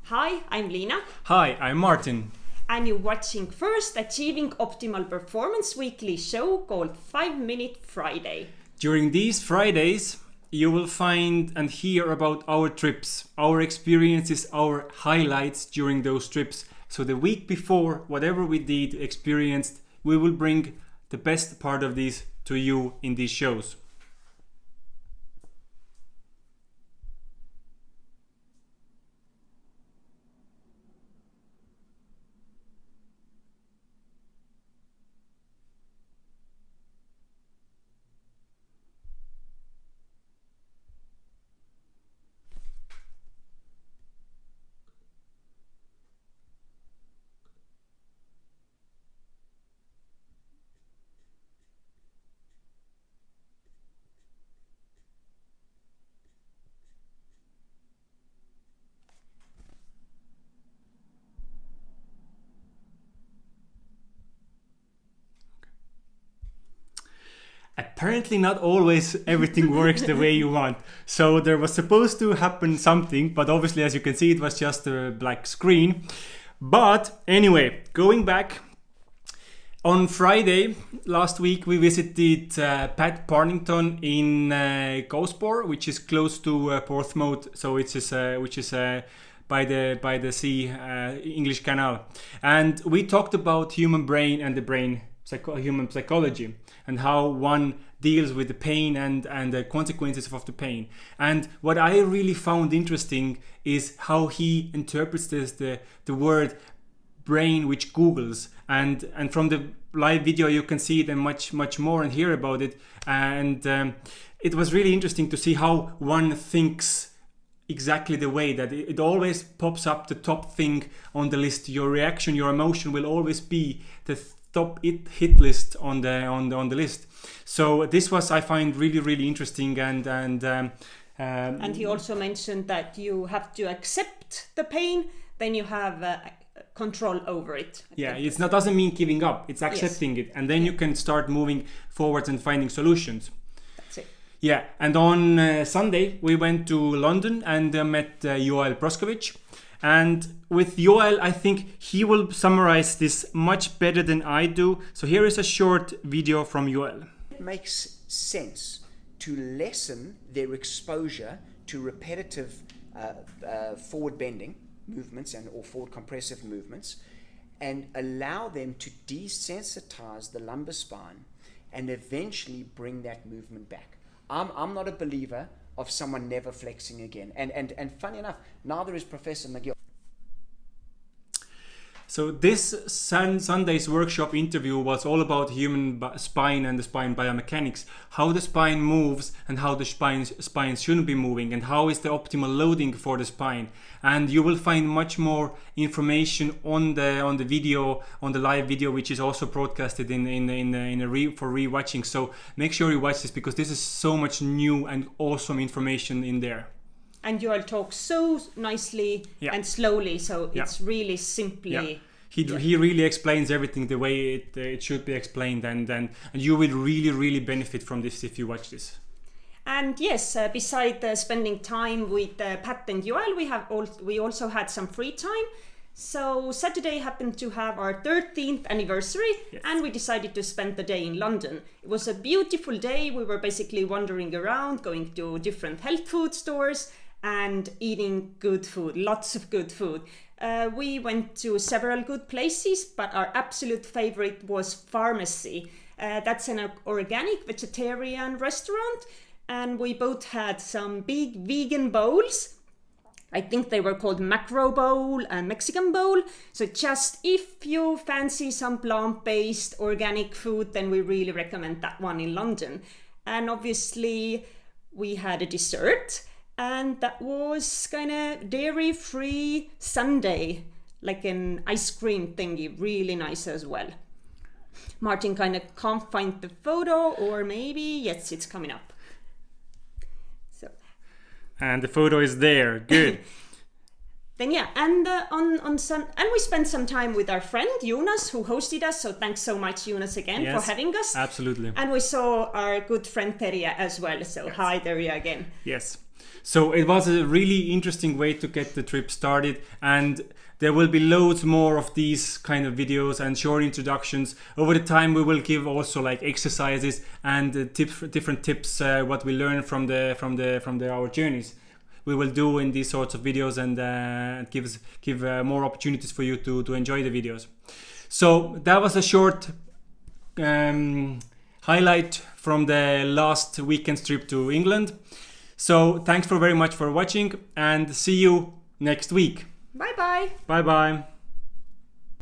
Hi, I'm Lina. Hi, I'm Martin. And you're watching first Achieving Optimal Performance weekly show called 5 Minute Friday. During these Fridays, you will find and hear about our trips, our experiences, our highlights during those trips. So the week before, whatever we did, experienced, we will bring the best part of these to you in these shows. Apparently not always everything works the way you want. So there was supposed to happen something, but obviously as you can see it was just a black screen. But anyway, going back, on Friday last week we visited Partington in Gosport, which is close to Portsmouth, so which is by the sea, English Canal. And we talked about human brain and the brain, human psychology, and how one deals with the pain and the consequences of the pain. And what I really found interesting is how he interprets this, the word brain, which Googles, and from the live video you can see it and much more and hear about it. And it was really interesting to see how one thinks exactly the way that it always pops up the top thing on the list. Your reaction, your emotion will always be the top hit list on the list. So this was, I find, really interesting, and he also mentioned that you have to accept the pain, then you have control over it. It doesn't mean giving up, it's accepting it, and then you can start moving forwards and finding solutions. That's it. Yeah, and on Sunday we went to London and met Proskewitz. And with Joel, I think he will summarize this much better than I do. So here is a short video from Joel. It makes sense to lessen their exposure to repetitive forward bending movements or forward compressive movements, and allow them to desensitize the lumbar spine and eventually bring that movement back. I'm not a believer of someone never flexing again. And funny enough, neither is Professor McGill. So this Sunday's workshop interview was all about human spine and the spine biomechanics, how the spine moves and how the spine shouldn't be moving, and how is the optimal loading for the spine. And you will find much more information on the video, on the live video, which is also broadcasted for rewatching. So make sure you watch this, because this is so much new and awesome information in there. And Joel talks so nicely and slowly, so it's really simply... Yeah. He really explains everything the way it should be explained, and you will really benefit from this if you watch this. And yes, besides spending time with Pat and Joel, we also had some free time. So Saturday happened to have our 13th anniversary, and we decided to spend the day in London. It was a beautiful day. We were basically wandering around, going to different health food stores and eating good food, lots of good food. We went to several good places, but our absolute favorite was Pharmacy. That's an organic vegetarian restaurant, and we both had some big vegan bowls. I think they were called macro bowl and Mexican bowl. So just if you fancy some plant-based organic food, then we really recommend that one in London. And obviously we had a dessert, and that was kind of dairy-free sundae, like an ice cream thingy, really nice as well. Martin kind of can't find the photo, or maybe, yes, it's coming up. And the photo is there. Good. Then and we spent some time with our friend Jonas, who hosted us. So thanks so much, Jonas, again for having us. Absolutely. And we saw our good friend Terja as well. So hi, Terja, again. Yes. So it was a really interesting way to get the trip started, and there will be loads more of these kind of videos and short introductions. Over the time we will give also like exercises and different tips what we learned from our journeys. We will do in these sorts of videos, and give more opportunities for you to enjoy the videos. So that was a short highlight from the last weekend's trip to England. So thanks very much for watching, and see you next week. Bye bye. Bye bye.